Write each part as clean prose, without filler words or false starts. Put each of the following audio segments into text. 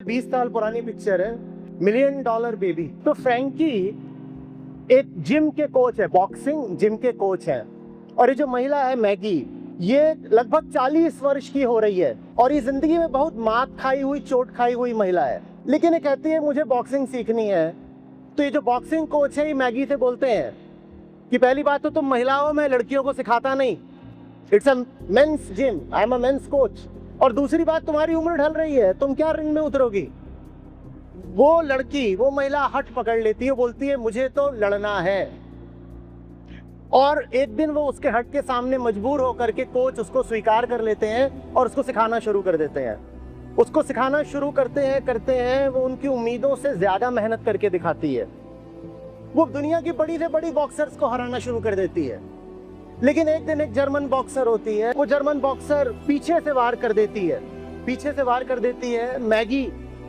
20 साल पुरानी पिक्चर है, मिलियन डॉलर बेबी। तो फ्रैंकी एक जिम के कोच है, बॉक्सिंग जिम के कोच है, और ये जो महिला है मैगी, ये लगभग 40 वर्ष की हो रही है और ये जिंदगी में बहुत मात खाई हुई, चोट खाई हुई महिला है, लेकिन ये कहती है मुझे बॉक्सिंग सीखनी है। तो ये जो बॉक्सिंग कोच है, ये मैगी से बोलते हैं कि पहली बात तो तुम महिला हो, मैं लड़कियों को सिखाता नहीं, it's a men's gym, I am a men's coach. और दूसरी बात, तुम्हारी उम्र ढल रही है, तुम क्या रिंग में उतरोगी। वो लड़की, वो महिला हट पकड़ लेती है, बोलती है मुझे तो लड़ना है। और एक दिन वो उसके हट के सामने मजबूर होकर के कोच उसको स्वीकार कर लेते हैं और उसको सिखाना शुरू कर देते हैं। उसको सिखाना शुरू करते हैं वो उनकी उम्मीदों से ज्यादा मेहनत करके दिखाती है। वो दुनिया की बड़ी से बड़ी बॉक्सर्स को हराना शुरू कर देती है। लेकिन एक दिन एक जर्मन बॉक्सर होती है, वो जर्मन बॉक्सर पीछे से वार कर देती है, पीछे से वार कर देती है। मैगी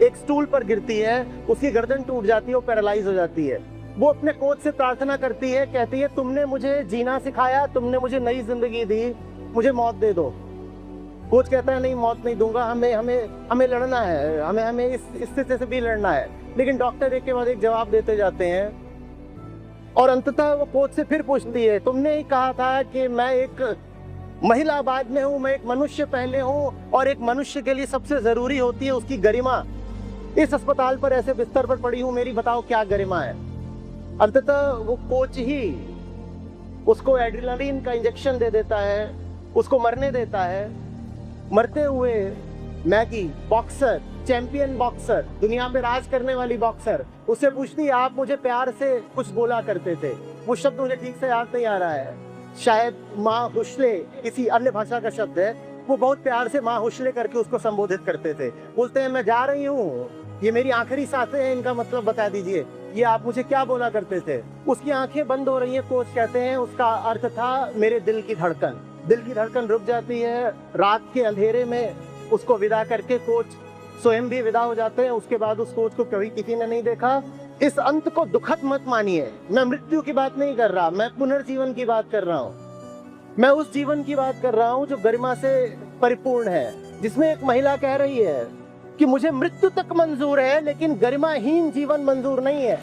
एक स्टूल पर गिरती है, उसकी गर्दन टूट जाती है, वो पैरालाइज हो जाती है। वो अपने कोच से प्रार्थना करती है, कहती है तुमने मुझे जीना सिखाया, तुमने मुझे नई जिंदगी दी, मुझे मौत दे दो। कोच कहता है नहीं, मौत नहीं दूंगा, हमें हमें हमें लड़ना है, हमें हमें इस स्थिति से भी लड़ना है। लेकिन डॉक्टर एक के बाद एक जवाब देते जाते हैं और अंततः वो कोच से फिर पूछती है, तुमने ही कहा था कि मैं एक महिला बाद में हूँ, मैं एक मनुष्य पहले हूँ, और एक मनुष्य के लिए सबसे जरूरी होती है उसकी गरिमा। इस अस्पताल पर ऐसे बिस्तर पर पड़ी हूँ, मेरी बताओ क्या गरिमा है। अंततः वो कोच ही उसको एड्रेनालिन का इंजेक्शन दे देता है, उसको मरने देता है। मरते हुए मैगी, बॉक्सर, चैंपियन बॉक्सर, दुनिया पे राज करने वाली बॉक्सर, उससे पूछती है आप मुझे प्यार से कुछ बोला करते थे, वो शब्द मुझे ठीक से याद नहीं आ रहा है, शायद माँ हुशले किसी अन्य भाषा का शब्द है। वो बहुत प्यार से माँ हुशले करके उसको संबोधित करते थे। बोलते हैं मैं जा रही हूँ, ये मेरी आखिरी सांसें हैं, इनका मतलब बता दीजिए, ये आप मुझे क्या बोला करते थे। उसकी आंखें बंद हो रही हैं, कोच कहते हैं उसका अर्थ था मेरे दिल की धड़कन। दिल की धड़कन रुक जाती है। रात के अंधेरे में उसको विदा करके कोच स्वयं भी विदा हो जाते हैं। उसके बाद उस कोच को कभी किसी ने नहीं देखा। इस अंत को दुखद मत मानिए, मैं मृत्यु की बात नहीं कर रहा, मैं पुनर्जीवन की बात कर रहा हूँ। मैं उस जीवन की बात कर रहा हूँ जो गरिमा से परिपूर्ण है, जिसमें एक महिला कह रही है कि मुझे मृत्यु तक मंजूर है, लेकिन गरिमाहीन जीवन मंजूर नहीं है।